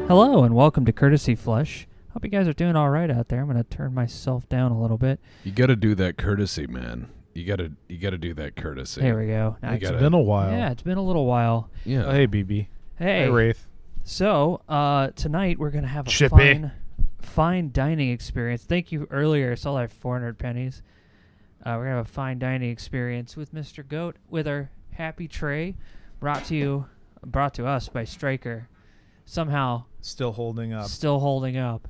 Hello and welcome to Courtesy Flush. Hope you guys are doing all right out there. I'm going to turn myself down a little bit. You got to do that courtesy, man. You got to do that courtesy. There we go. It's been a while. Yeah, it's been a little while. Yeah. Oh, hey, BB. Hey, Wraith. So, tonight we're going to have a Chippy. fine dining experience. Thank you earlier. I saw like 400 pennies. We're going to have a fine dining experience with Mr. Goat with our happy tray brought to us by Stryker. Somehow Still holding up.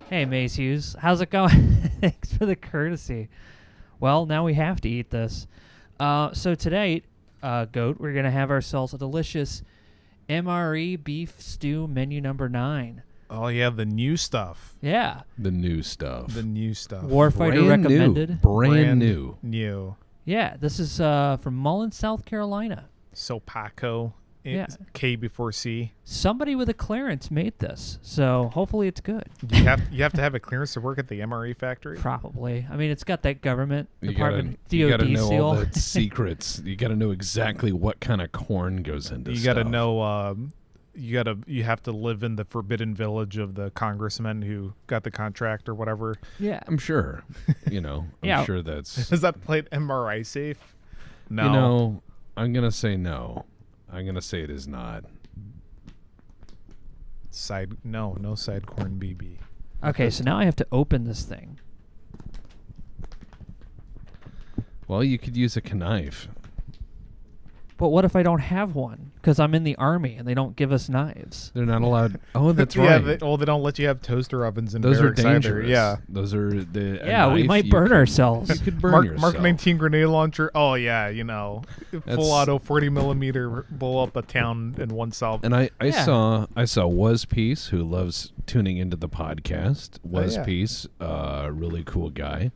Hey, Mace Hughes. How's it going? Thanks for the courtesy. Well, now we have to eat this. So today, Goat, we're going to have ourselves a delicious MRE beef stew menu number 9. Oh, yeah, the new stuff. Yeah. The new stuff. Warfighter Brand recommended. Brand new. New. Yeah, this is from Mullins, South Carolina. So Paco. Yeah. K before C. Somebody with a clearance made this, so hopefully it's good. You have to have a clearance to work at the MRE factory? Probably. I mean, it's got that government You department you DOD gotta know seal. all the secrets. You got to know exactly what kind of corn goes into You stuff. got to know you have to live in the forbidden village of the congressman who got the contract or whatever. Yeah. I'm sure. I'm sure that's... Is that plate MRI safe? No. I'm going to say no. I'm going to say it is not. No side corn BB. Okay, so now I have to open this thing. Well, you could use a knife. But what if I don't have one? Because I'm in the Army and they don't give us knives. They're not allowed... Oh, that's right. They don't let you have toaster ovens in Those are barracks either. dangerous. Yeah. Those are the... Yeah, we might burn ourselves. You could burn yourself. Mark 19 grenade launcher. Oh, yeah, full auto 40 millimeter blow up a town in one salvo. And I saw Was Peace, who loves tuning into the podcast. Was Peace, really cool guy.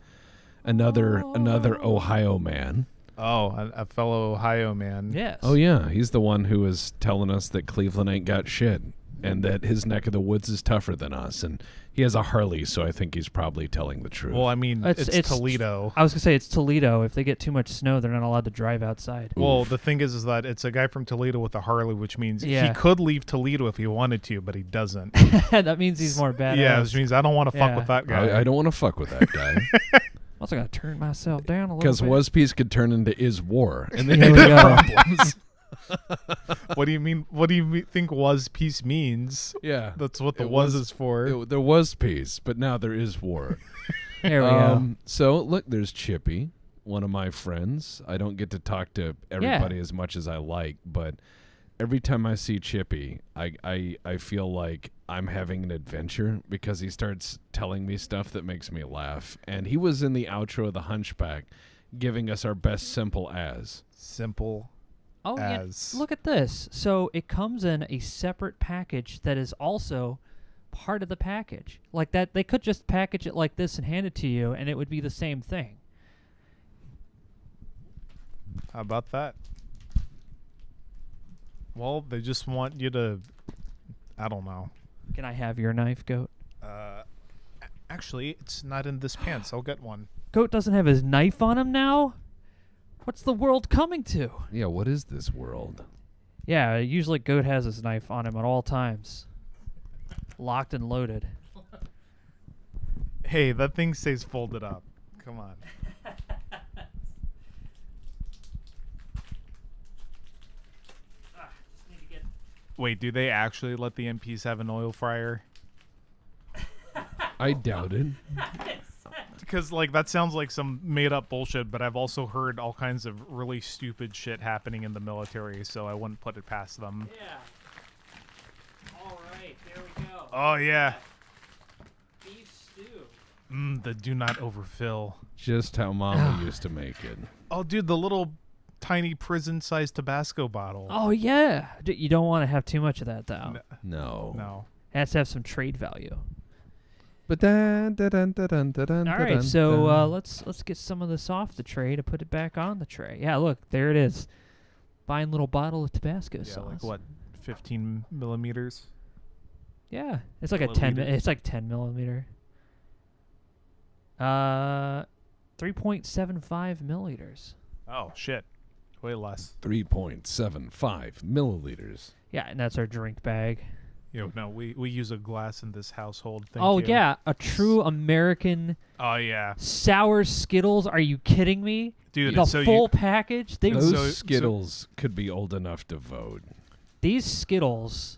Another Ohio man. Oh, a fellow Ohio man. Yes. Oh yeah, he's the one who was telling us that Cleveland ain't got shit, and that his neck of the woods is tougher than us. And he has a Harley, so I think he's probably telling the truth. Well, I mean, it's Toledo. I was gonna say it's Toledo. If they get too much snow, they're not allowed to drive outside. Well, the thing is that it's a guy from Toledo with a Harley, which means he Yeah. could leave Toledo if he wanted to, but he doesn't. That means he's more badass. Yeah, which means I don't want to fuck with that guy. I don't want to fuck with that guy. I'm also gonna turn myself down a little Because bit. Was Peace could turn into Is War, and then There we go. problems. What do you mean? What do you think was peace means? Yeah, That's what the It was was- is for. there was peace, but now there is war. There we go. So look, there's Chippy, one of my friends. I don't get to talk to everybody as much as I like, but every time I see Chippy, I feel like I'm having an adventure because he starts telling me stuff that makes me laugh. And he was in the outro of The Hunchback, giving us our best simple as. Simple. Oh, as. yeah. Look at this. So it comes in a separate package that is also part of the package. Like that, they could just package it like this and hand it to you, and it would be the same thing. How about that? Well, they just want you to. I don't know. Can I have your knife, Goat? Actually, it's not in this pants. I'll get one. Goat doesn't have his knife on him now? What's the world coming to? Yeah, what is this world? Yeah, usually Goat has his knife on him at all times. Locked and loaded. Hey, that thing stays folded up. Come on. Wait, do they actually let the MPs have an oil fryer? I doubt it. Because, that sounds like some made-up bullshit, but I've also heard all kinds of really stupid shit happening in the military, so I wouldn't put it past them. Yeah. All right, there we go. Oh, yeah. Beef stew. The do not overfill. Just how Mama used to make it. Oh, dude, the little tiny prison-sized Tabasco bottle. Oh, yeah. You don't want to have too much of that, though. No. No. It has to have some trade value. But all All right, so let's get some of this off the tray to put it back on the tray. Yeah, look, there it is. Fine little bottle of Tabasco sauce. Like what, 15 millimeters? Yeah, it's like a 10. Milliliters? It's like 10 millimeter. 3.75 milliliters. Oh, shit. Way less. 3.75 milliliters. Yeah, and that's our drink bag. No, we use a glass in this household. Thank Oh, you. yeah. A true American Oh, yeah. sour Skittles. Are you kidding me? Dude, The so full package? Those Skittles could be old enough to vote. These Skittles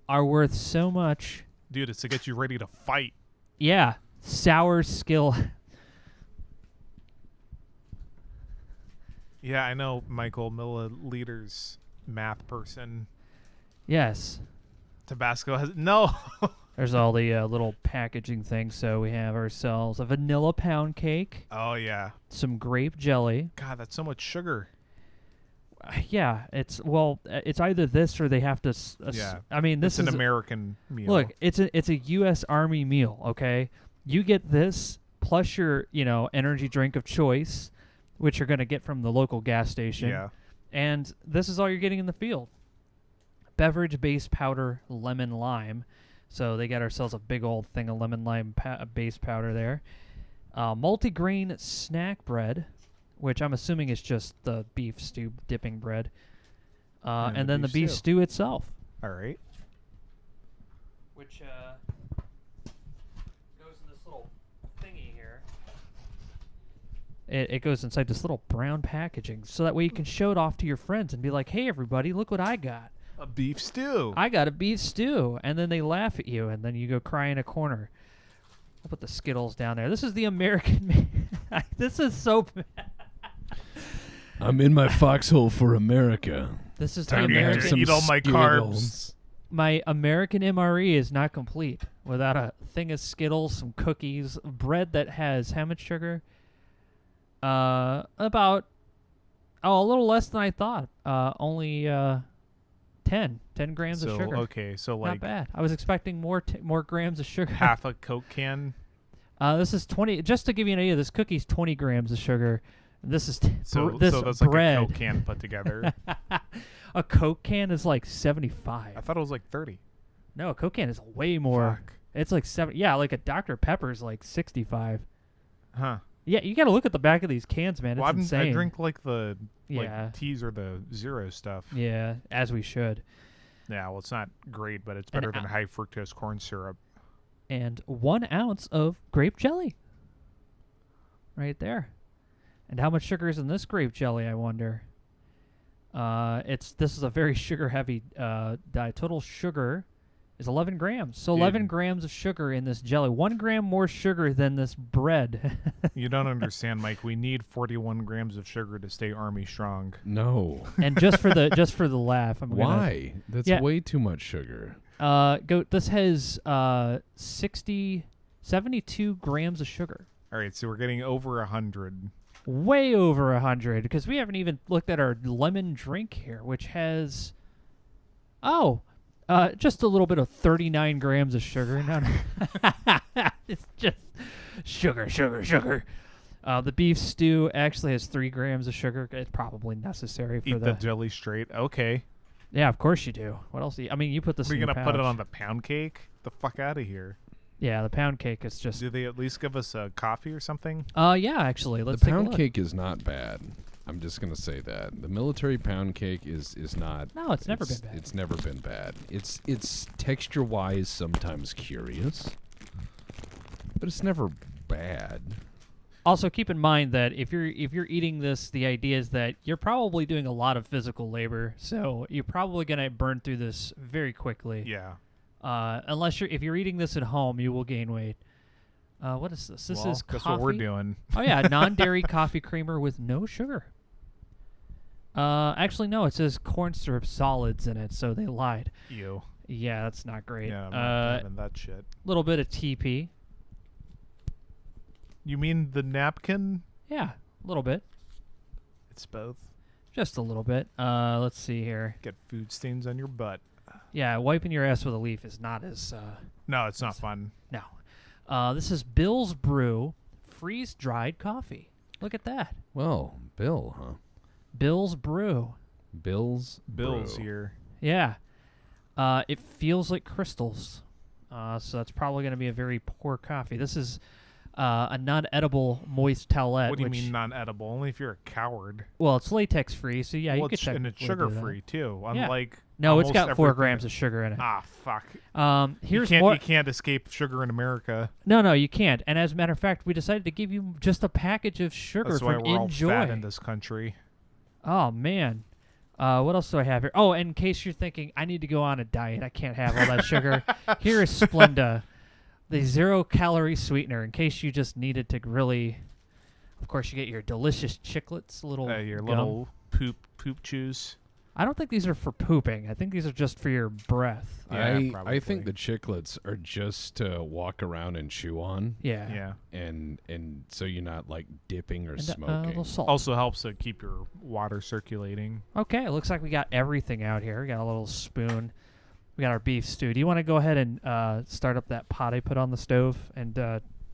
are worth so much. Dude, it's to get you ready to fight. Yeah. Sour Skill. Yeah, I know, Michael, milliliters math person. Yes. Tabasco has... No! There's all the little packaging things. So we have ourselves a vanilla pound cake, Oh, yeah. some grape jelly. God, that's so much sugar. Yeah, it's either this or they have to. Yeah. I mean, this It's is an American meal. Look, it's a U.S. Army meal. Okay, you get this plus your energy drink of choice, which you're gonna get from the local gas station. Yeah. And this is all you're getting in the field. Beverage base powder lemon lime. So they got ourselves a big old thing of lemon lime base powder there. Multigrain snack bread, which I'm assuming is just the beef stew dipping bread. And then the beef stew itself. All right. Which goes in this little thingy here. It goes inside this little brown packaging, so that way you can show it off to your friends and be like, "Hey, everybody, look what I got! A beef stew. I got a beef stew!" And then they laugh at you, and then you go cry in a corner. I'll put the Skittles down there. This is the American. This is so bad. I'm in my foxhole for America. This is the Time to American. eat all my carbs. Skittles. My American MRE is not complete without a thing of Skittles, some cookies, bread that has how much sugar? About a little less than I thought. Only 10 grams of sugar. Okay, so like Not bad. I was expecting more grams of sugar. half a Coke can. This is 20. Just to give you an idea, this cookie's 20 grams of sugar. This is So this that's bread. like a Coke can put together. A Coke can is like 75. I thought it was like 30. No, a Coke can is way more. Fuck. It's like 7. Yeah, like a Dr. Pepper is like 65. Huh. Yeah, you got to look at the back of these cans, man. It's Well, insane. I drink like the Yeah. teas or the zero stuff. Yeah, as we should. Yeah, well, it's not great, but it's better than high fructose corn syrup. And 1 ounce of grape jelly. Right there. And how much sugar is in this grape jelly, I wonder? This is a very sugar-heavy diet. Total sugar is 11 grams. So Dude. 11 grams of sugar in this jelly. 1 gram more sugar than this bread. You don't understand, Mike. We need 41 grams of sugar to stay Army strong. No. And just for the laugh, I'm Why? That's Yeah. way too much sugar. This has 72 grams of sugar. All right, so we're getting over 100. Way over 100, because we haven't even looked at our lemon drink here, which has just a little bit of 39 grams of sugar. No. It's just sugar. The beef stew actually has 3 grams of sugar. It's probably necessary for Eat the jelly straight. Okay. Yeah, of course you do. What else? I mean, you put this. Are in you your going to put it pouch. on the pound cake? The fuck out of here. Yeah, the pound cake is just. Do they at least give us a coffee or something? Yeah, actually, let's The take a pound look. cake is not bad. I'm just gonna say that the military pound cake is not. No, it's never been bad. It's never been bad. It's texture wise sometimes curious, but it's never bad. Also, keep in mind that if you're eating this, the idea is that you're probably doing a lot of physical labor, so you're probably gonna burn through this very quickly. Yeah. If you're eating this at home, you will gain weight. What is this? This Well, is guess coffee. what we're doing. Oh yeah, non-dairy coffee creamer with no sugar. Actually, no, it says corn syrup solids in it, so they lied. Ew. Yeah, that's not great. Yeah, I'm not having that shit. Little bit of TP. You mean the napkin? Yeah, a little bit. It's both. Just a little bit. Let's see here. Get food stains on your butt. Yeah, wiping your ass with a leaf is not as No, it's not fun. no. This is Bill's Brew freeze-dried coffee. Look at that. Well, Bill, huh? Bill's Brew. Bill's Bill's Brew. here. Yeah. It feels like crystals. So that's probably going to be a very poor coffee. This is a non-edible moist towelette. What do you which, mean non-edible? Only if you're a coward. Well, it's latex-free, so yeah, well, you could and it's technically do that. sugar-free too. Yeah. Unlike No, it's almost got 4 everything- grams of sugar in it. Ah, fuck. Here's you more. can't escape sugar in America. No, you can't. And as a matter of fact, we decided to give you just a package of sugar That's for why we're enjoy. all fat in this country. Oh man. What else do I have here? Oh, in case you're thinking I need to go on a diet, I can't have all that sugar. Here is Splenda, the 0-calorie sweetener. In case you just needed to really, of course, you get your delicious chiclets, Your gum. little poop chews. I don't think these are for pooping. I think these are just for your breath. Yeah, I think probably. the chiclets are just to walk around and chew on, Yeah. Yeah. and so you're not like dipping or And, a smoking. little salt. Also helps to keep your water circulating. Okay, it looks like we got everything out here. We got a little spoon. We got our beef stew. Do you want to go ahead and start up that pot I put on the stove and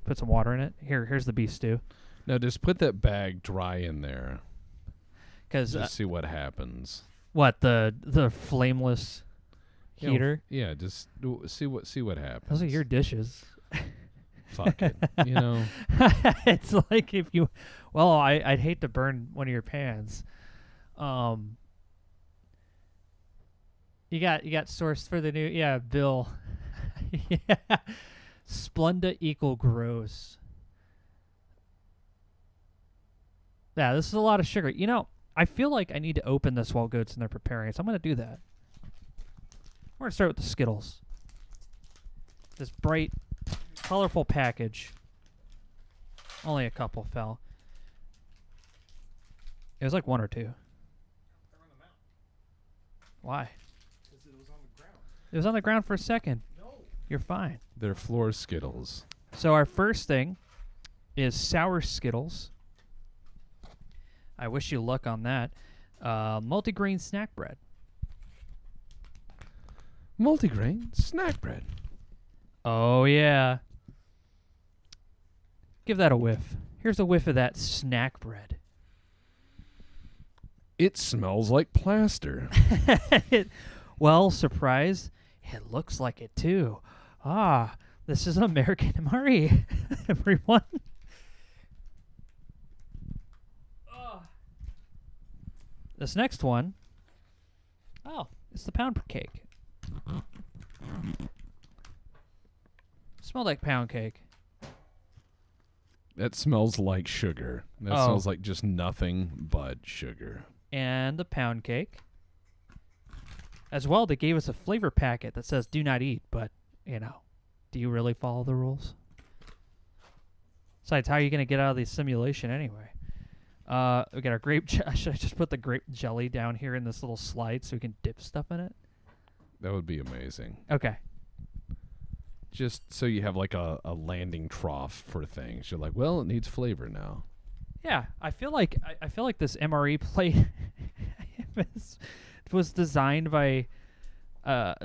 put some water in it? Here's the beef stew. Now just put that bag dry in there. Because Just see what happens. what the flameless You know, heater? yeah, just see what happens. Those are your dishes. Fuck it. You know. It's like if you, well, I'd hate to burn one of your pans. You got sourced for the new Bill. Yeah, Splenda equal gross. Yeah, this is a lot of sugar. You know, I feel like I need to open this while Goat's in there preparing it, so I'm gonna do that. We're gonna start with the Skittles. This bright, colorful package. Only a couple fell. It was like 1 or 2. Why? Because it was on the ground. It was on the ground for a second. No. You're fine. They're floor Skittles. So our first thing is sour Skittles. I wish you luck on that. Multigrain snack bread. Multigrain snack bread. Oh, yeah. Give that a whiff. Here's a whiff of that snack bread. It smells like plaster. Well, surprise, it looks like it too. Ah, this is an American MRE, everyone. This next one, oh, it's the pound cake. Smell like pound cake. That smells like sugar. That Oh. smells like just nothing but sugar. And the pound cake. As well, they gave us a flavor packet that says do not eat, but, you know, do you really follow the rules? Besides, how are you going to get out of the simulation anyway? We got our grape. Should I just put the grape jelly down here in this little slide so we can dip stuff in it? That would be amazing. Okay. Just so you have like a landing trough for things. You're like, well, it needs flavor now. Yeah, I feel like this MRE plate was designed by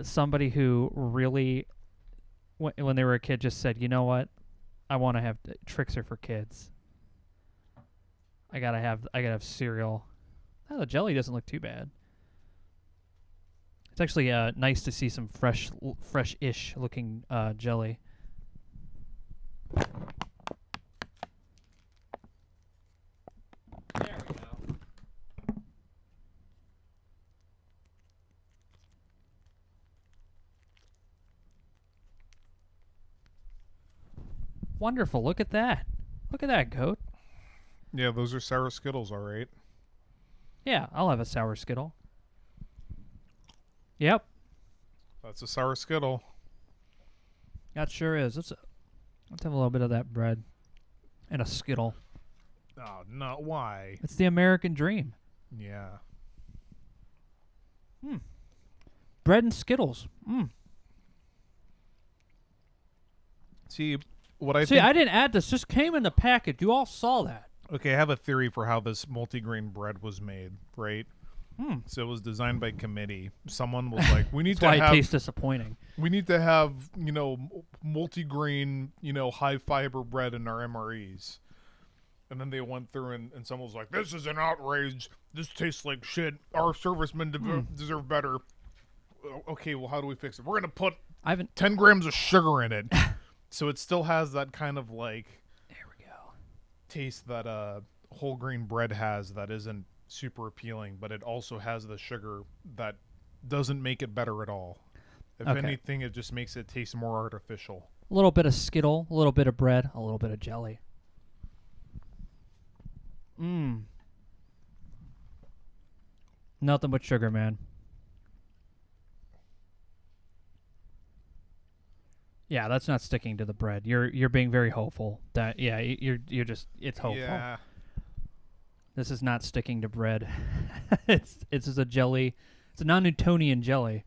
somebody who really, when they were a kid, just said, you know what, I want to have tricks are for kids. I gotta have cereal. Oh, the jelly doesn't look too bad. It's actually nice to see some fresh-ish looking jelly. There we go. Wonderful. Look at that. Look at that, Goat. Yeah, those are sour Skittles, all right. Yeah, I'll have a sour Skittle. Yep, That's a sour Skittle. that sure is. Let's have a little bit of that bread and a Skittle. Oh, no, why? It's the American dream. Yeah. Bread and Skittles. See, what I See, think... I didn't add this. Just came in the package. You all saw that. Okay, I have a theory for how this multigrain bread was made, right? So it was designed by committee. Someone was like, we need That's why to it have... tastes disappointing. We need to have, multigrain, high fiber bread in our MREs. And then they went through and someone was like, this is an outrage. This tastes like shit. Our servicemen deserve better. Okay, well, how do we fix it? We're going to put I haven't. 10 grams of sugar in it. So it still has that kind of There we go. taste that whole grain bread has that isn't super appealing, but it also has the sugar that doesn't make it better at all. If Okay. anything, it just makes it taste more artificial. A little bit of Skittle, a little bit of bread, a little bit of jelly. Mmm. Nothing but sugar, man. Yeah, that's not sticking to the bread. You're being very hopeful. That you're just it's hopeful. Yeah. This is not sticking to bread. it's just a jelly. It's a non-Newtonian jelly.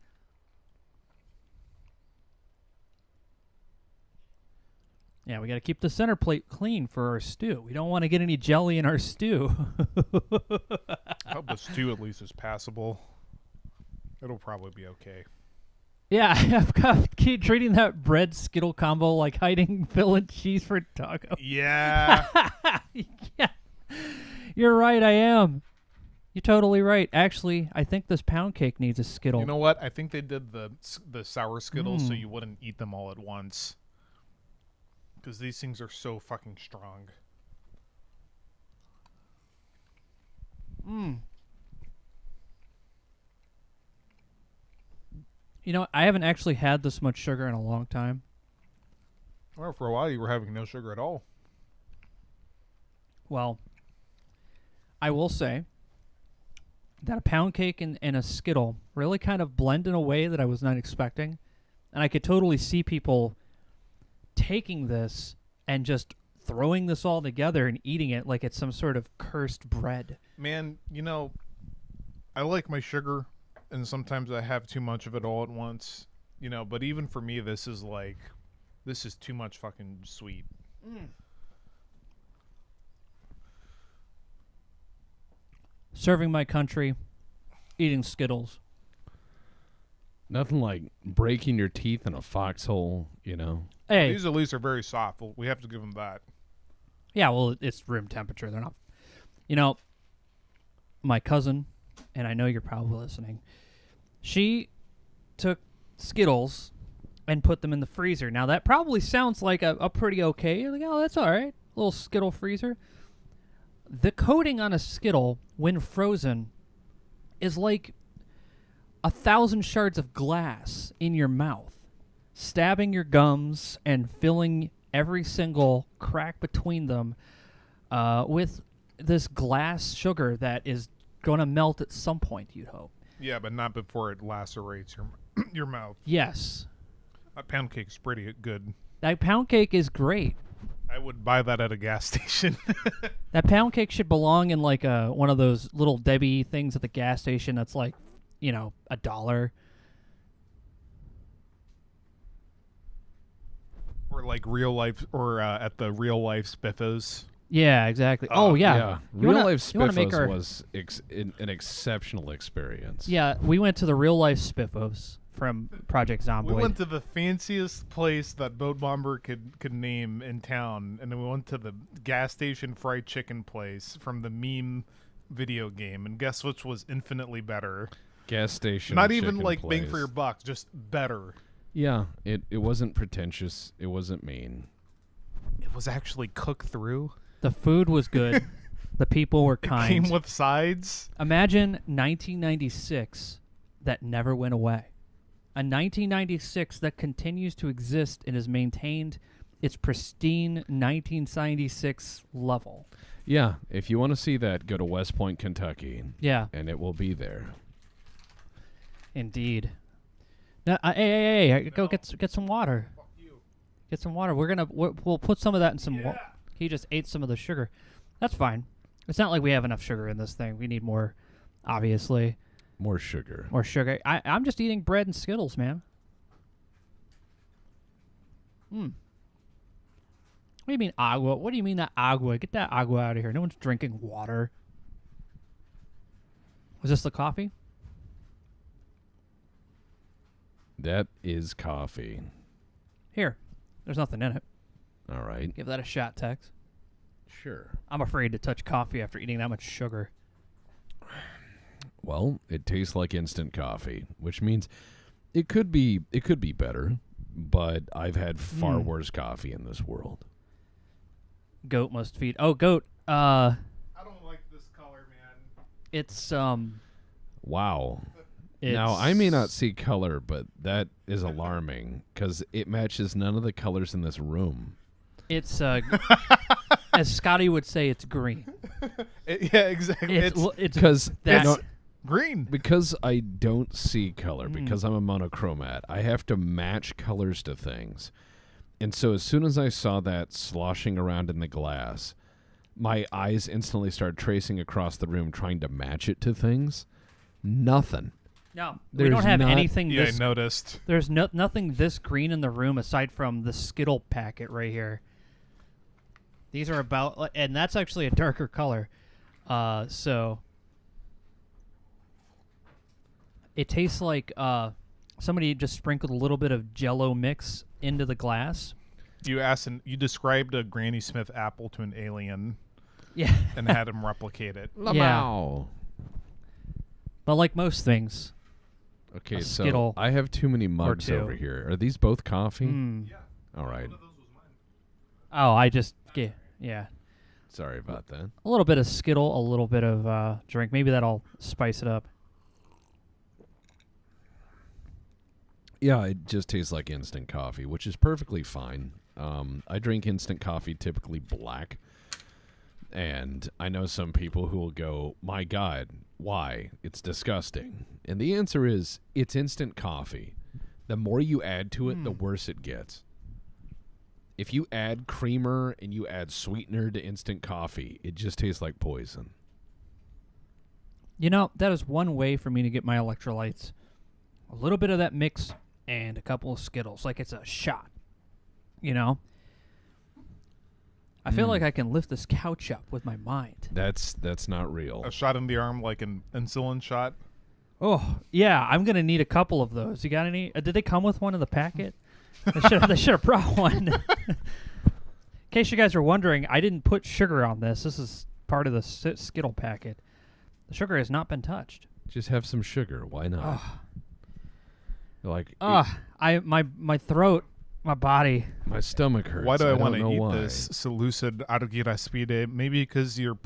Yeah, we got to keep the center plate clean for our stew. We don't want to get any jelly in our stew. I hope the stew at least is passable. It'll probably be okay. Yeah, I've got keep treating that bread Skittle combo like hiding Phil and cheese for taco. Yeah. Yeah, you're right. I am. You're totally right. Actually, I think this pound cake needs a Skittle. You know what? I think they did the sour Skittles so you wouldn't eat them all at once. Because these things are so fucking strong. You know, I haven't actually had this much sugar in a long time. Well, for a while you were having no sugar at all. Well, I will say that a pound cake and a Skittle really kind of blend in a way that I was not expecting. And I could totally see people taking this and just throwing this all together and eating it like it's some sort of cursed bread. Man, you know, I like my sugar, and sometimes I have too much of it all at once. You know, but even for me, this is too much fucking sweet. Serving my country, eating Skittles. Nothing like breaking your teeth in a foxhole, you know. Hey, These at least are very soft. We have to give them that. yeah, well, it's room temperature. They're not. You know, my cousin, and I know you're probably listening, she took Skittles and put them in the freezer. Now, that probably sounds like a pretty okay. You're like, oh, that's all right. Little Skittle freezer. The coating on a Skittle, when frozen, is like 1,000 shards of glass in your mouth, stabbing your gums and filling every single crack between them with this glass sugar that is going to melt at some point, you'd hope. Yeah, but not before it lacerates your mouth. Yes. That pound cake's pretty good. That pound cake is great. I would buy that at a gas station. That pound cake should belong in like one of those little Debbie things at the gas station that's like, you know, $1. Or like real life, or at the real life Spiffos. Yeah, exactly. Oh, yeah. You Real wanna- life you wanna make Spiffos our- was an exceptional experience. Yeah, we went to the real life Spiffos from Project We Zomboid. went to the fanciest place that Boat Bomber could name in town, and then we went to the gas station fried chicken place from the meme video game, and guess which was infinitely better? Gas station. Not even chicken like bang for place. your buck, just better. Yeah, it wasn't pretentious. It wasn't mean. It was actually cooked through. The food was good. The people were kind. Came with sides. Imagine 1996 that never went away. A 1996 that continues to exist and has maintained its pristine 1996 level. Yeah, if you want to see that, go to West Point, Kentucky, Yeah, and it will be there. indeed. Now, hey, go get some water. Get some water. We'll put some of that in some water. He just ate some of the sugar. That's fine. It's not like we have enough sugar in this thing. We need more, obviously. More sugar. More sugar. I'm just eating bread and Skittles, man. What do you mean agua? What do you mean that agua? Get that agua out of here. No one's drinking water. Was this the coffee? That is coffee. Here. There's nothing in it. All right. Give that a shot, Tex. Sure. I'm afraid to touch coffee after eating that much sugar. Well, it tastes like instant coffee, which means it could be better, but I've had far worse coffee in this world. Goat must feed. Oh, goat. I don't like this color, man. It's Wow. Now, I may not see color, but that is alarming because it matches none of the colors in this room. It's as Scotty would say, it's green. Yeah, exactly. It's because green. Because I don't see color, because I'm a monochromat, I have to match colors to things. And so as soon as I saw that sloshing around in the glass, my eyes instantly started tracing across the room trying to match it to things. Nothing. No, we don't have anything. Yeah, this, I noticed. There's nothing this green in the room aside from the Skittle packet right here. These are about, and that's actually a darker color. So it tastes like somebody just sprinkled a little bit of Jell-O mix into the glass. You described a Granny Smith apple to an alien. Yeah, and had him replicate it. Yeah. But like most things. Okay, so I have too many mugs over here. Are these both coffee? Yeah. All right. One of those was mine. Oh, I just yeah. Sorry about that. A little bit of Skittle, a little bit of drink. Maybe that'll spice it up. Yeah, it just tastes like instant coffee, which is perfectly fine. I drink instant coffee typically black. And I know some people who will go, my God, why? It's disgusting. And the answer is, it's instant coffee. The more you add to it, the worse it gets. If you add creamer and you add sweetener to instant coffee, it just tastes like poison. You know, that is one way for me to get my electrolytes. A little bit of that mix and a couple of Skittles. Like it's a shot. You know? I feel like I can lift this couch up with my mind. That's not real. A shot in the arm like an insulin shot. Oh, yeah. I'm going to need a couple of those. You got any? Did they come with one in the packet? They should have brought one. In case you guys are wondering, I didn't put sugar on this. This is part of the Skittle packet. The sugar has not been touched. Just have some sugar. Why not? My throat, my body. My stomach hurts. Why do I want to eat why. this Seleucid Autogiraspide? Maybe because you're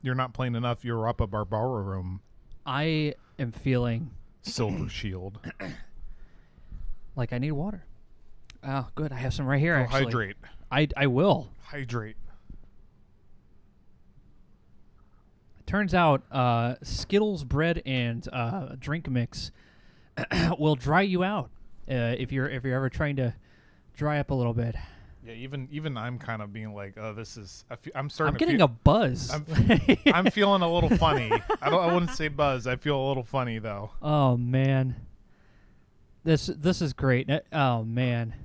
not playing enough Europa Barbarorum. I am feeling Silver Shield. like I need water. Oh, good. I have some right here, actually. Hydrate. I will. Hydrate. Turns out Skittles bread and drink mix will dry you out if you're ever trying to dry up a little bit. Yeah, even I'm kind of being like, oh, this is. I'm getting a buzz. I'm feeling a little funny. I wouldn't say buzz. I feel a little funny though. Oh man, this is great. Oh man,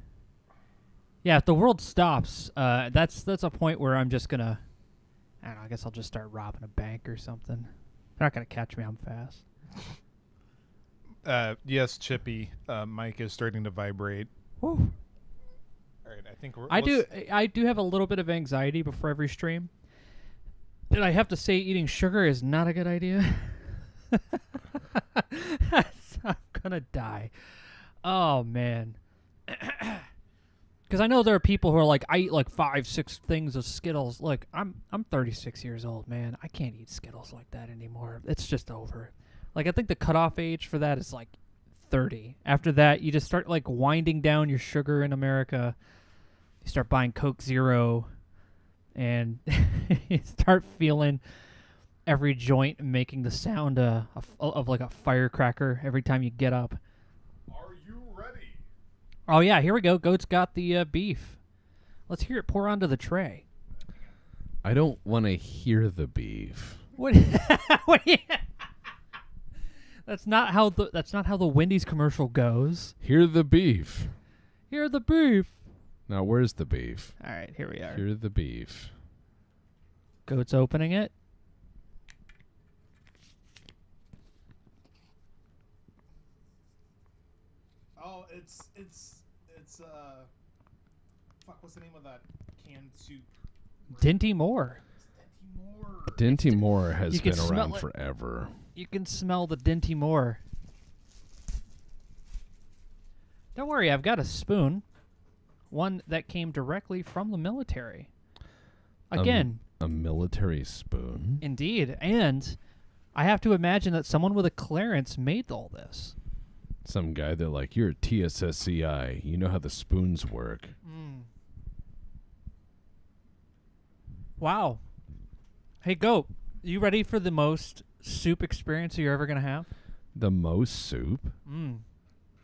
yeah. If the world stops, that's a point where I'm just gonna. I don't know. I guess I'll just start robbing a bank or something. They're not gonna catch me. I'm fast. Yes, Chippy. Mike is starting to vibrate. Woo. All right, I think I do have a little bit of anxiety before every stream. And I have to say eating sugar is not a good idea. I'm gonna die. Oh man. Because I know there are people who are like, I eat like 5-6 things of Skittles. Look, I'm 36 years old, man. I can't eat Skittles like that anymore. It's just over. Like I think the cutoff age for that is like 30. After that, you just start like winding down your sugar in America. You start buying Coke Zero, and you start feeling every joint making the sound of like a firecracker every time you get up. Are you ready? Oh yeah, here we go. Goat's got the beef. Let's hear it pour onto the tray. I don't want to hear the beef. What? What? That's not how the Wendy's commercial goes. Hear the beef. Hear the beef. Now, where's the beef? All right, here we are. Hear the beef. Goat's opening it. Oh, it's fuck. What's the name of that canned soup? Dinty Moore. Dinty Moore has You can been smell around it. forever. You can smell the Dinty Moore. Don't worry, I've got a spoon. One that came directly from the military. Again. A military spoon? Indeed. And I have to imagine that someone with a clearance made all this. Some guy that like, you're a TSSCI. You know how the spoons work. Wow. Hey, Goat, you ready for the most soup experience you're ever going to have? The most soup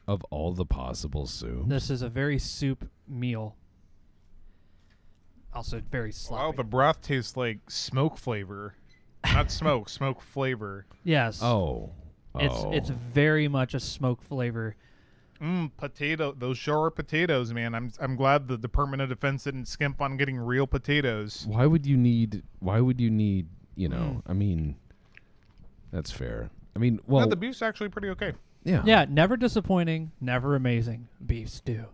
of all the possible soups. This is a very soup meal. Also very sloppy. Wow, the broth tastes like smoke flavor. Not smoke, smoke flavor. Yes. Oh. It's very much a smoke flavor. Potato. Those sure are potatoes, man. I'm glad the Department of Defense didn't skimp on getting real potatoes. Why would you need, you know, I mean, that's fair. I mean, well. No, the beef's actually pretty okay. Yeah. Yeah, never disappointing, never amazing beef stew.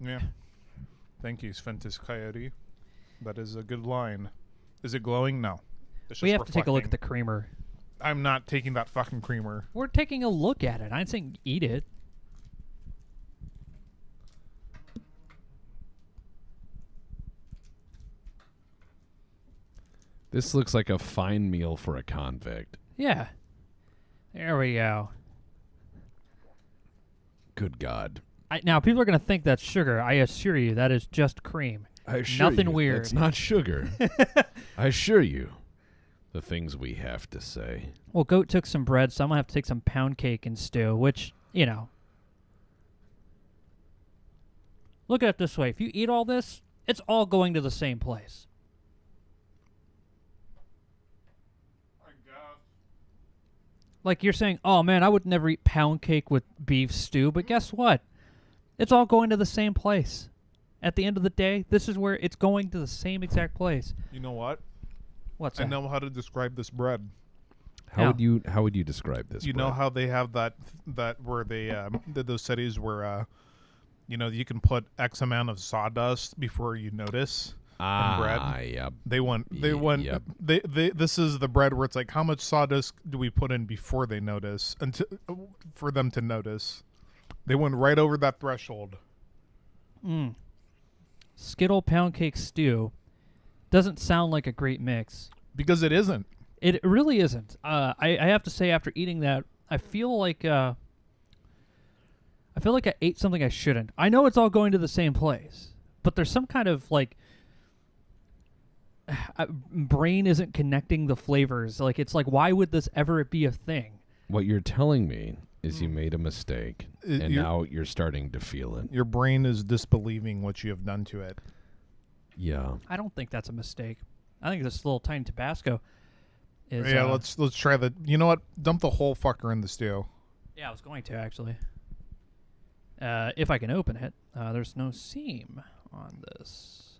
Yeah. Thank you, Sventus Coyote. That is a good line. Is it glowing? No. It's We just have to take a look at the reflecting. creamer. I'm not taking that fucking creamer. We're taking a look at it. I ain't saying eat it. This looks like a fine meal for a convict. Yeah. There we go. Good God. Now, people are going to think that's sugar. I assure you, that is just cream. I assure Nothing you, weird. It's not sugar. I assure you. The things we have to say. Well, Goat took some bread, so I'm going to have to take some pound cake and stew, which, you know. Look at it this way. If you eat all this, it's all going to the same place. Like you're saying, oh, man, I would never eat pound cake with beef stew, but guess what? It's all going to the same place. At the end of the day, this is where it's going to the same exact place. You know what? What's I that? know how to describe this bread. How Yeah. would you describe this? You know bread? how they have that where they did those studies where you can put X amount of sawdust before you notice in bread. Yep. They want Yep. they this is the bread where it's like, how much sawdust do we put in before they notice until for them to notice. They went right over that threshold. Skittle pound cake stew doesn't sound like a great mix. Because it isn't. It really isn't. I have to say, after eating that, I feel like I ate something I shouldn't. I know it's all going to the same place, but there's some kind of like brain isn't connecting the flavors. Like it's like, why would this ever be a thing? What you're telling me is you made a mistake, and you're- now you're starting to feel it. Your brain is disbelieving what you have done to it. Yeah. I don't think that's a mistake. I think this little tiny Tabasco is. Yeah, let's try the. You know what? Dump the whole fucker in the stew. Yeah, I was going to actually. If I can open it, there's no seam on this.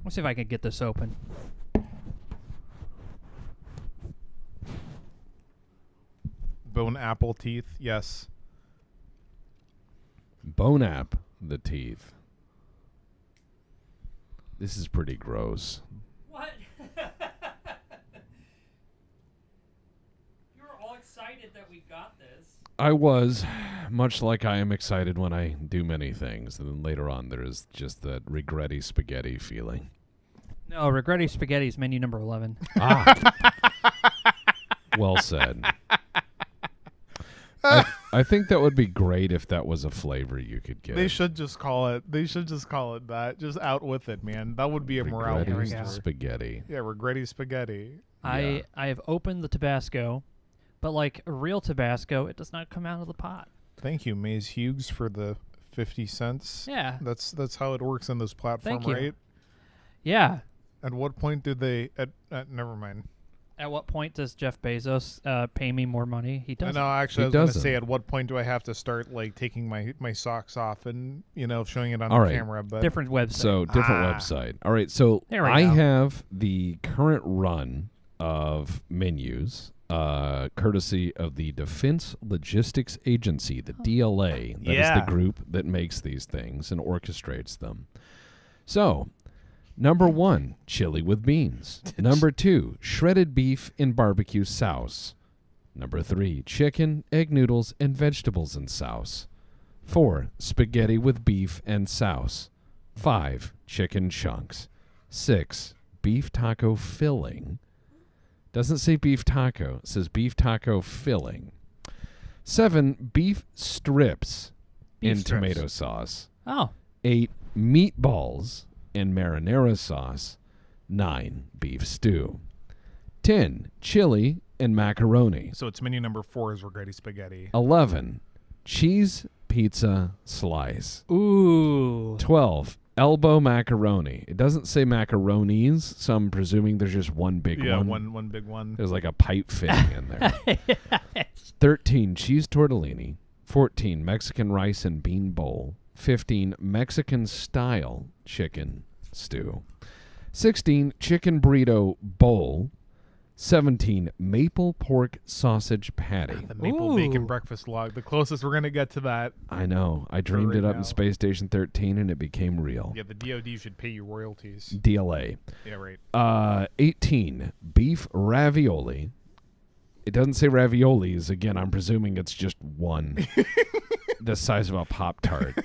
Let's see if I can get this open. Bone apple teeth. Yes. Bone app the teeth. This is pretty gross. What? You were all excited that we got this. I was, much like I am excited when I do many things, and then later on there is just that regretty spaghetti feeling. No, Regretti Spaghetti is menu number 11. Well said. I think that would be great if that was a flavor you could get. They should just call it. They should just call it that. Just out with it, man. That would be a morale Regretty booster. spaghetti. Yeah, regretty spaghetti. Yeah. I have opened the Tabasco, but like a real Tabasco, it does not come out of the pot. Thank you, Maze Hughes, for the 50 cents. Yeah. That's how it works in this platform, Thank you. right? Yeah. At what point do they? Never mind. At what point does Jeff Bezos pay me more money? He doesn't. No, actually, He I was going to doesn't. say, at what point do I have to start like taking my socks off and showing it on All the right. camera? But Different website. So, different website. All right, so There we I go. have the current run of menus, courtesy of the Defense Logistics Agency, the DLA. That is Yeah. the group that makes these things and orchestrates them. So, number 1, chili with beans. Number 2, shredded beef in barbecue sauce. Number 3, chicken, egg noodles, and vegetables in sauce. 4, spaghetti with beef and sauce. 5, chicken chunks. 6, beef taco filling. Doesn't say beef taco. It says beef taco filling. 7, beef strips Beef in strips. tomato sauce. Oh. 8, meatballs in marinara sauce. 9, beef stew. 10, chili and macaroni. So it's menu number 4 is Rigetti spaghetti. 11, cheese pizza slice. Ooh. 12, elbow macaroni. It doesn't say macaronis, so I'm presuming there's just one big Yeah, one. one big one. There's like a pipe fitting in there. 13, cheese tortellini. 14, Mexican rice and bean bowl. 15, Mexican style chicken stew. 16, chicken burrito bowl. 17, maple pork sausage patty. The maple Ooh. bacon breakfast log. The closest we're going to get to that. I know. I dreamed right it up now. in Space Station 13 and it became real. Yeah, the DOD should pay you royalties. DLA. Yeah, right. 18, beef ravioli. It doesn't say raviolis. Again, I'm presuming it's just one. The size of a Pop-Tart.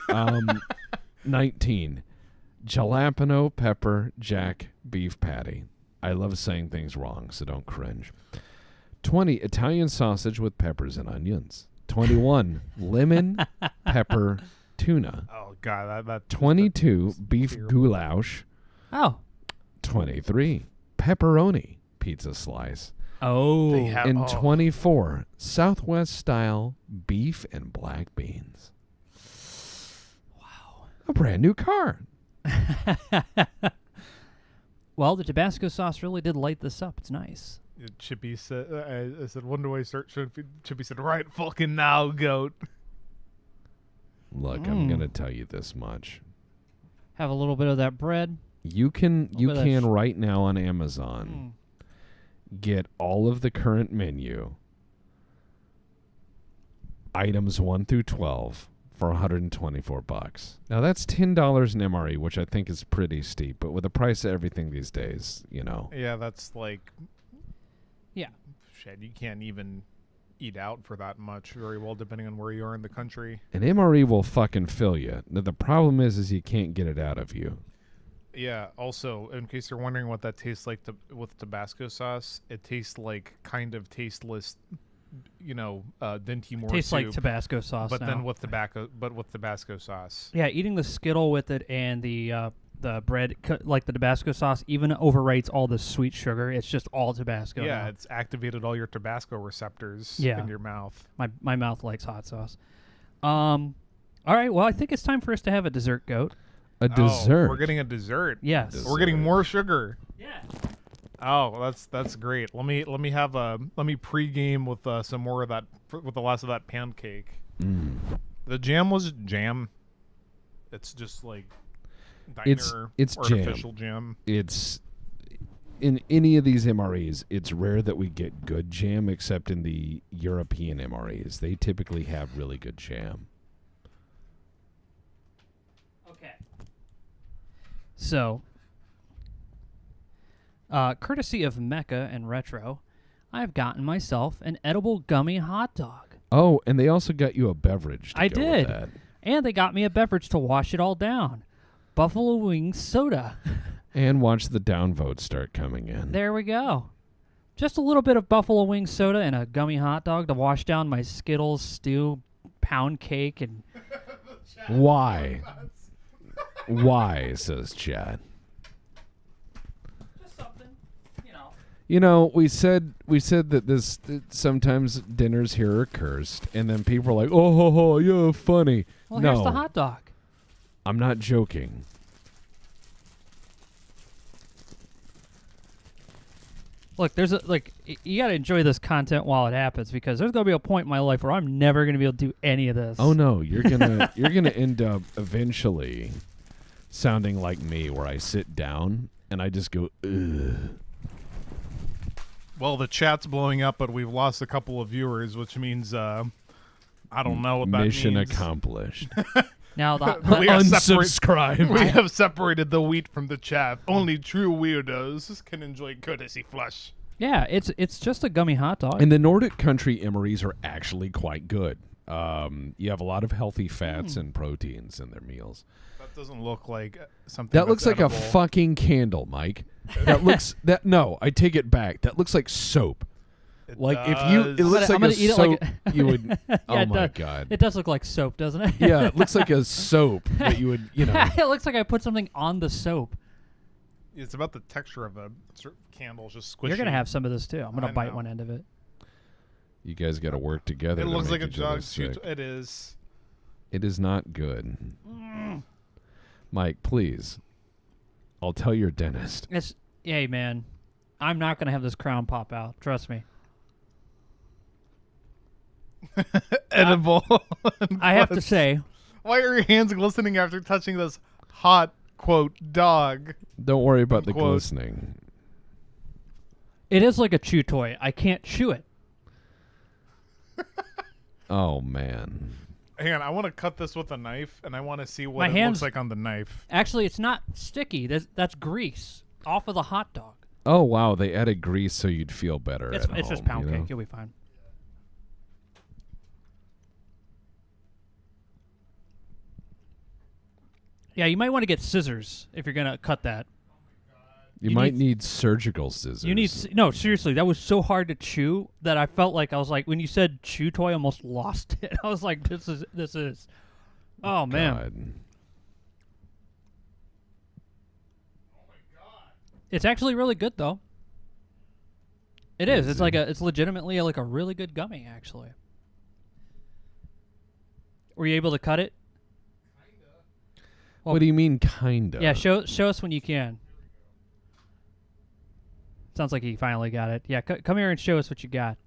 19, jalapeno pepper jack beef patty. I love saying things wrong, so don't cringe. 20, Italian sausage with peppers and onions. 21, lemon pepper tuna. Oh, God. That 22, beef terrible. goulash. Oh. 23, pepperoni pizza slice. Oh. They have- And oh. 24, Southwest style beef and black beans. Wow. A brand new car. Well, the Tabasco sauce really did light this up. It's nice. Chippy said, I said, when do I start? Chippy said, right fucking now, goat. Look, I'm going to tell you this much. Have a little bit of that bread. You can bit of that right now on Amazon get all of the current menu items 1 through 12 for $124. Now that's $10 in MRE, which I think is pretty steep, but with the price of everything these days, you know. Yeah, that's like, Yeah. shit, you can't even eat out for that much very well, depending on where you are in the country. And MRE will fucking fill you. Now, the problem is you can't get it out of you. Yeah, also, in case you're wondering what that tastes like with Tabasco sauce, it tastes like kind of tasteless, Dinty Moore Tastes soup, like Tabasco sauce but now. then with Tabasco sauce. Yeah, eating the Skittle with it and the bread, like the Tabasco sauce, even overwrites all the sweet sugar. It's just all Tabasco. Yeah, now. it's activated all your Tabasco receptors Yeah. in your mouth. My mouth likes hot sauce. All right, well, I think it's time for us to have a dessert, Goat. A dessert. Oh, we're getting a dessert. Yes. Dessert. We're getting more sugar. Yeah. Oh, that's great. Let me pregame with some more of that with the last of that pancake. The jam was jam. It's just like diner It's artificial jam. It's in any of these MREs, it's rare that we get good jam, except in the European MREs. They typically have really good jam. Okay. So, courtesy of Mecha and Retro, I've gotten myself an edible gummy hot dog. Oh, and they also got you a beverage to I go did. with that. And they got me a beverage to wash it all down. Buffalo Wings soda. And watch the downvotes start coming in. There we go. Just a little bit of Buffalo Wings soda and a gummy hot dog to wash down my Skittles, stew, pound cake, and... Why? Why, says Chad. Just something, You know, we said that sometimes dinners here are cursed, and then people are like, "Oh, ho, ho, yeah, funny." Well, no, here's the hot dog. I'm not joking. Look, you got to enjoy this content while it happens, because there's going to be a point in my life where I'm never going to be able to do any of this. Oh no, you're gonna end up eventually sounding like me, where I sit down and I just go, ugh. Well, the chat's blowing up, but we've lost a couple of viewers, which means I don't know what that Mission means. accomplished. Now, the We have Unsubscribe. We have separated the wheat from the chaff. Only true weirdos can enjoy courtesy flush. Yeah, it's just a gummy hot dog. In the Nordic country, MREs are actually quite good. You have a lot of healthy fats and proteins in their meals. That doesn't look like something. That looks like edible. a fucking candle, Mike. No, I take it back. That looks like soap. It Like does. if you, it looks I'm like gonna a eat it soap. like You would. Yeah, Oh it my does. god. It does look like soap, doesn't it? Yeah, it looks like a soap that you would. It looks like I put something on the soap. It's about the texture of the candle, just squishy. You're gonna have some of this too. I'm gonna I bite know. one end of it. You guys got to work together. It to looks make like a each other jog sick. suit. It is. It is not good. Mike, please. I'll tell your dentist. Hey man, I'm not gonna have this crown pop out. Trust me. Edible. I have to say, Why are your hands glistening after touching this hot quote dog? Don't worry about the Unquote. glistening. it is like a chew toy. I can't chew it. Oh man. Hang on, I want to cut this with a knife, and I want to see My what it hands- looks like on the knife. Actually, it's not sticky. That's grease off of the hot dog. Oh wow, they added grease so you'd feel better. It's at just home, pound you know? cake. You'll be fine. Yeah, you might want to get scissors if you're gonna cut that. You You might need- need surgical scissors. You need no, seriously. That was so hard to chew that I felt like I was like when you said chew toy, I almost lost it. I was like, this is. Oh man, God. it's actually really good though. It is. Is It's like it? it's legitimately like a really good gummy actually. Were you able to cut it? Well, What do you mean, kinda? Yeah, show us when you can. Sounds like he finally got it. Yeah, come here and show us what you got.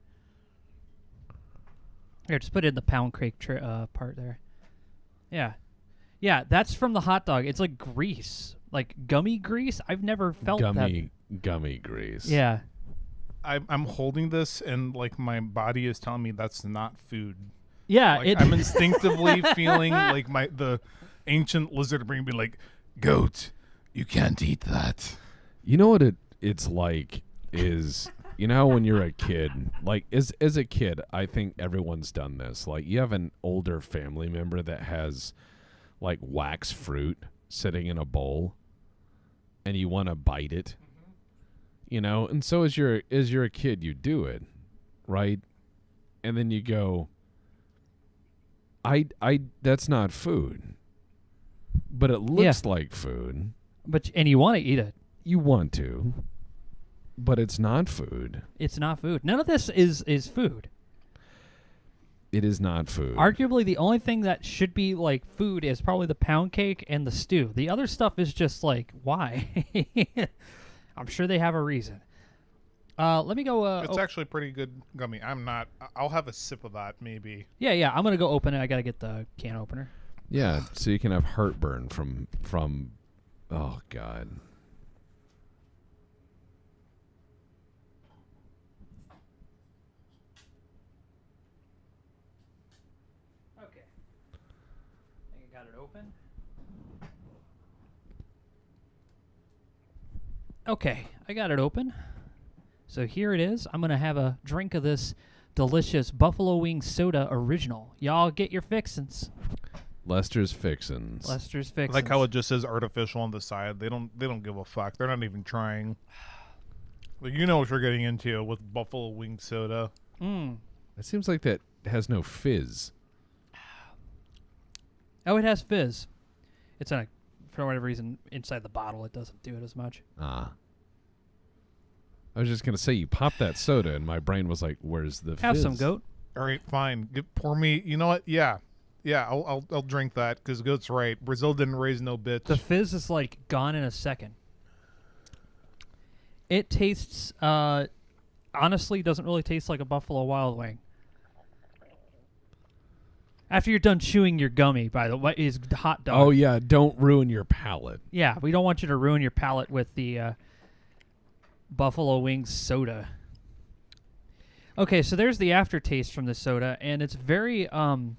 Here, just put it in the pound cake part there. Yeah. Yeah, that's from the hot dog. It's like grease. Like gummy grease. I've never felt gummy grease. that. Yeah. I'm holding this, and like my body is telling me that's not food. Yeah, Like, I'm instinctively feeling like the ancient lizard brain be like, goat, you can't eat that. You know what it's like is, you know how when you're a kid, like as a kid, I think everyone's done this. Like you have an older family member that has like wax fruit sitting in a bowl and you want to bite it. You know, and so as you're a kid, you do it, right? And then you go, I that's not food. But it looks like food. and you want to eat it. You want to, but it's not food. It's not food. None of this is food. It is not food. Arguably, the only thing that should be like food is probably the pound cake and the stew. The other stuff is just like, why? I'm sure they have a reason. Let me go. It's actually pretty good gummy. I'll have a sip of that maybe. Yeah. I'm gonna go open it. I gotta get the can opener. Yeah, so you can have heartburn from oh god. Okay. I think I got it open. Okay, I got it open. So here it is. I'm gonna have a drink of this delicious buffalo wing soda original. Y'all get your fixins. Lester's Fixins. Lester's fixins. Like how it just says artificial on the side. They don't give a fuck. They're not even trying. Like, you know what you're getting into with buffalo wing soda. Mm. It seems like that has no fizz. Oh, it has fizz. It's in for whatever reason inside the bottle. It doesn't do it as much. Ah. I was just gonna say you pop that soda and my brain was like, where's the Have fizz? some, goat. All right, fine. Pour me. You know what? Yeah. I'll drink that because goat's right. Brazil didn't raise no bitch. The fizz is like gone in a second. It tastes, honestly, doesn't really taste like a Buffalo Wild Wing. After you're done chewing your gummy, by the way, is hot dog. Oh yeah, don't ruin your palate. Yeah, we don't want you to ruin your palate with the Buffalo Wings soda. Okay, so there's the aftertaste from the soda, and it's very, I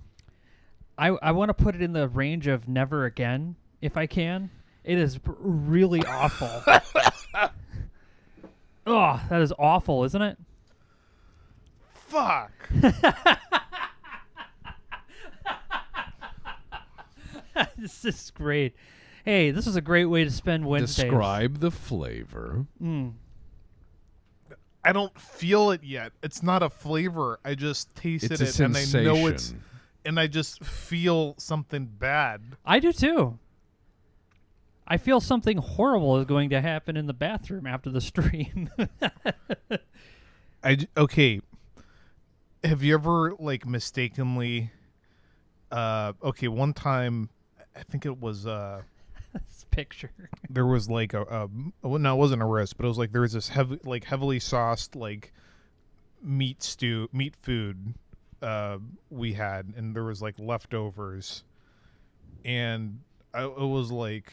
want to put it in the range of never again, if I can. It is really awful. Oh, that is awful, isn't it? Fuck. This is great. Hey, this is a great way to spend Wednesdays. Describe the flavor. I don't feel it yet. It's not a flavor. I just tasted It's a it sensation. and I know it's, and I just feel something bad. I do too. I feel something horrible is going to happen in the bathroom after the stream. Okay. Have you ever like mistakenly? Okay, one time, I think it was This picture. there was like well, no, it wasn't a roast, but it was like there was this heavily sauced like meat food we had, and there was like leftovers, and it was like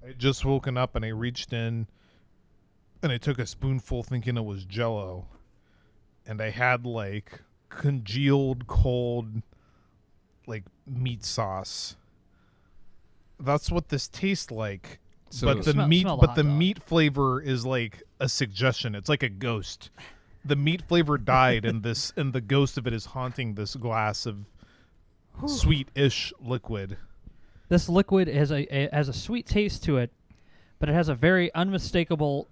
I had just woken up and I reached in and I took a spoonful thinking it was Jell-O, and I had like congealed cold like meat sauce. That's what this tastes like. So But the Smell meat the but hot the dog. meat flavor is like a suggestion. It's like a ghost. The meat flavor died and the ghost of it is haunting this glass of sweet-ish liquid. This liquid has a sweet taste to it, but it has a very unmistakable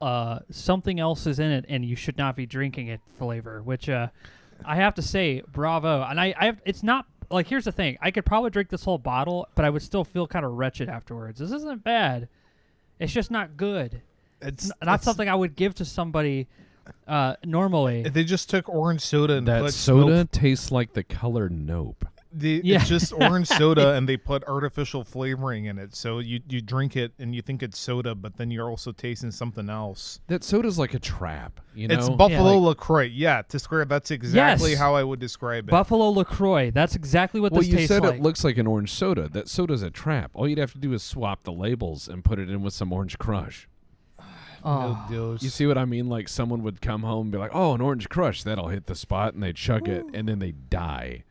something else is in it, and you should not be drinking it flavor. Which I have to say, bravo. And it's not like, here's the thing: I could probably drink this whole bottle, but I would still feel kind of wretched afterwards. This isn't bad. It's just not good. It's Not something I would give to somebody normally. They just took orange soda and That put soda tastes like the color Nope. Yeah. It's just orange soda and they put artificial flavoring in it. So you drink it and you think it's soda, but then you're also tasting something else. That soda's like a trap. You know, It's Buffalo like- LaCroix. Yeah, to square, that's exactly Yes. how I would describe it. Buffalo LaCroix. That's exactly what Well, this you tastes said like. it looks like an orange soda. That soda's a trap. All you'd have to do is swap the labels and put it in with some Orange Crush. Oh. Dildos. You see what I mean? Like someone would come home and be like, "Oh, an Orange Crush, that'll hit the spot," and they chug it, and then they die.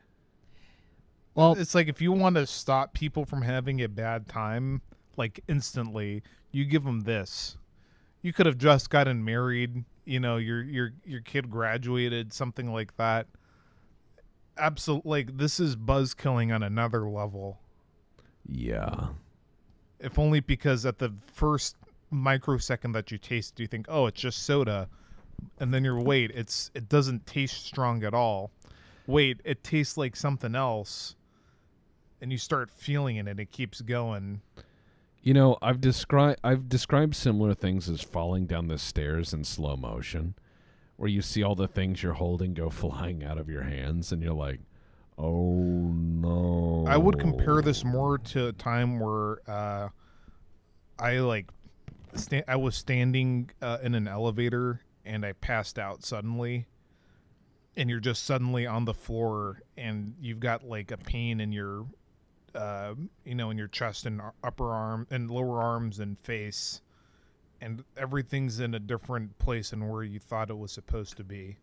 Well, It's like if you want to stop people from having a bad time, like instantly, you give them this. You could have just gotten married, you know, your kid graduated, something like that. Absolutely, like this is buzz killing on another level. Yeah. If only because at the first microsecond that you taste it, you think, "Oh, it's just soda," and then you're wait, it doesn't taste strong at all. Wait, it tastes like something else. And you start feeling it, and it keeps going. You know, I've described similar things as falling down the stairs in slow motion, where you see all the things you're holding go flying out of your hands, and you're like, "Oh no!" I would compare this more to a time where I was standing in an elevator and I passed out suddenly, and you're just suddenly on the floor, and you've got like a pain in your in your chest and upper arm and lower arms and face, and everything's in a different place than where you thought it was supposed to be.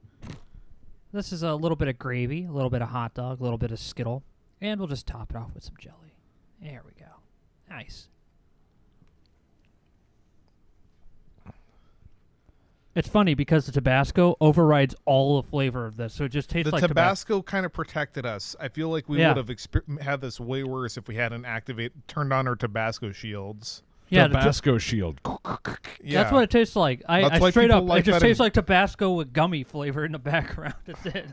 this is a little bit of gravy, a little bit of hot dog, a little bit of Skittle, and we'll just top it off with some jelly. There we go. Nice. It's funny because the Tabasco overrides all the flavor of this, so it just tastes The like Tabasco kind of protected us. I feel like we Yeah. would have had this way worse if we hadn't turned on our Tabasco shields. Yeah, Tabasco shield. Yeah. that's what it tastes like. That's I why straight people up, like it just that tastes in- like Tabasco with gummy flavor in the background. That's it.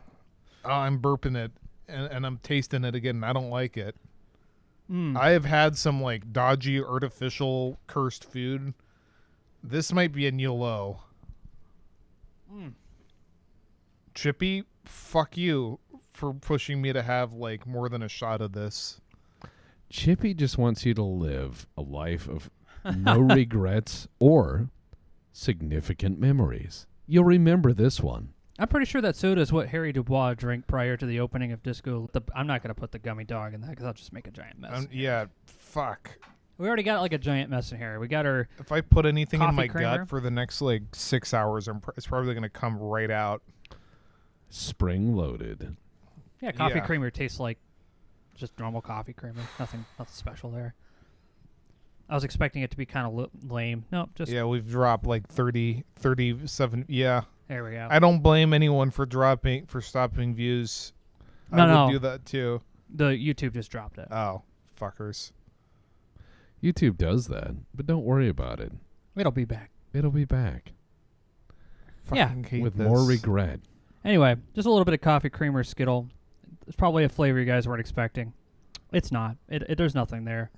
I'm burping it and I'm tasting it again, and I don't like it. Mm. I have had some like dodgy, artificial, cursed food. This might be a new low. Chippy, fuck you for pushing me to have like more than a shot of this. Chippy just wants you to live a life of no regrets or significant memories. You'll remember this one. I'm pretty sure that soda is what Harry Dubois drank prior to the opening of Disco. I'm not going to put the gummy dog in that because I'll just make a giant mess. Yeah, fuck. We already got like a giant mess in here. We got our If I put anything in Coffee my creamer? gut for the next like 6 hours, it's probably going to come right out. Spring loaded. coffee Yeah. creamer tastes like just normal coffee creamer. Nothing special there. I was expecting it to be kind of lame. Nope, just Yeah, we've dropped like 30, 37. Yeah. there we go. I don't blame anyone for stopping views. No, I no. would do that too. The YouTube just dropped it. Oh, fuckers. YouTube does that, but don't worry about it. It'll be back. It'll be back Yeah. Fucking hate with this. more regret. Anyway, just a little bit of coffee creamer Skittle. It's probably a flavor you guys weren't expecting. It's not. There's nothing there.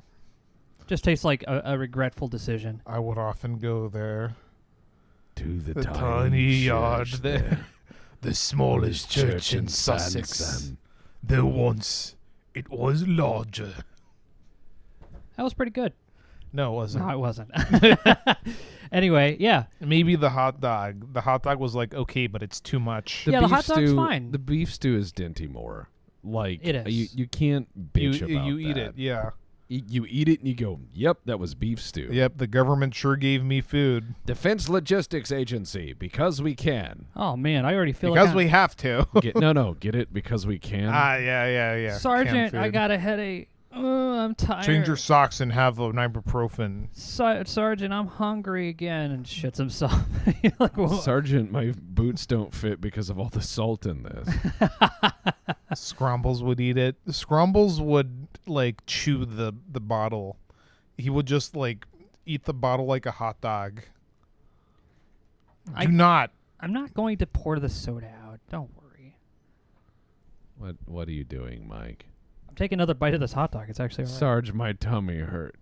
Just tastes like a regretful decision. I would often go there. To the tiny yard church there. The smallest church in Sussex. Though once it was larger. That was pretty good. No, it wasn't. No, it wasn't. Anyway, yeah. Maybe the hot dog. The hot dog was like okay, but it's too much. Yeah, the hot dog's fine. The beef stew is Dinty more. Like It is. You can't bitch about you eat that. it, yeah. You eat it and you go, yep, that was beef stew. Yep, the government sure gave me food. Defense Logistics Agency, because we can. Oh man, I already feel Because like we have to. Get it because we can. Yeah. Sergeant, Canned I food. got a headache. I'm tired. Change your socks and have the ibuprofen. Sergeant, I'm hungry again, and shits himself. You're like, "Whoa." Sergeant, my boots don't fit because of all the salt in this. Scrumbles would eat it. Scrumbles would like chew the bottle. He would just like eat the bottle like a hot dog. Do not. I'm not going to pour the soda out. Don't worry. What are you doing, Mike? I'm taking another bite of this hot dog. It's actually all right. Sarge, my tummy hurt.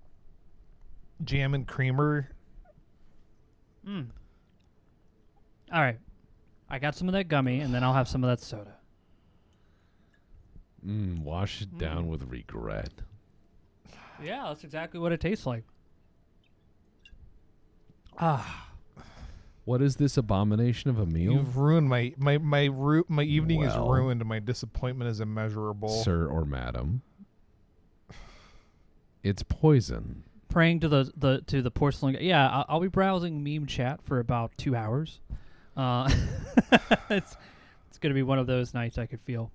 Jam and creamer. All right. I got some of that gummy, and then I'll have some of that soda. Wash it down with regret. Yeah, that's exactly what it tastes like. Ah. What is this abomination of a meal? You've ruined my evening is Well. ruined and my disappointment is immeasurable. Sir or madam. It's poison. Praying to the porcelain. Yeah, I'll be browsing meme chat for about 2 hours. It's gonna be one of those nights I could feel.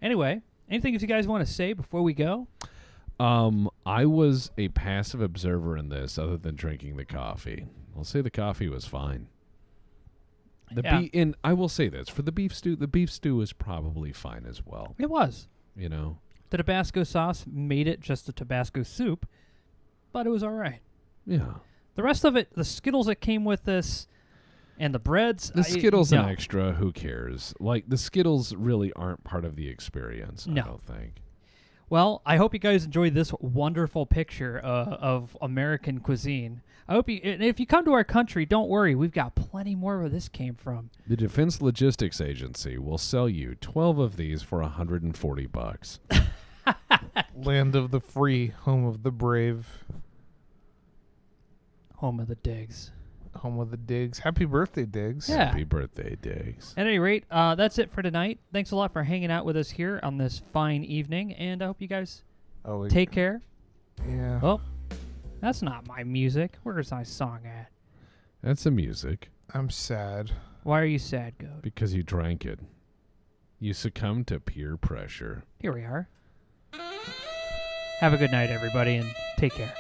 Anyway, anything if you guys want to say before we go? I was a passive observer in this, other than drinking the coffee. I'll say the coffee was fine. And I will say this for the beef stew is probably fine as well. It was. You know, The Tabasco sauce made it just a Tabasco soup, but it was all right. yeah. The rest of it, the Skittles that came with this, and the breads. The Skittles no. an extra. Who cares? Like the Skittles really aren't part of the experience. No. I don't think. Well, I hope you guys enjoyed this wonderful picture of American cuisine. I hope you, and if you come to our country, don't worry, we've got plenty more where this came from. The Defense Logistics Agency will sell you 12 of these for $140. Land of the free, home of the brave, Home of the digs. home of the Diggs. Happy birthday, Diggs. Yeah. Happy birthday, Diggs. At any rate, that's it for tonight. Thanks a lot for hanging out with us here on this fine evening, and I hope you guys Oh, take care. yeah. Oh, that's not my music. Where's my song at? That's the music I'm sad. Why are you sad, Goat? because you drank it. You succumbed to peer pressure. Here we are. Have a good night, everybody, and take care.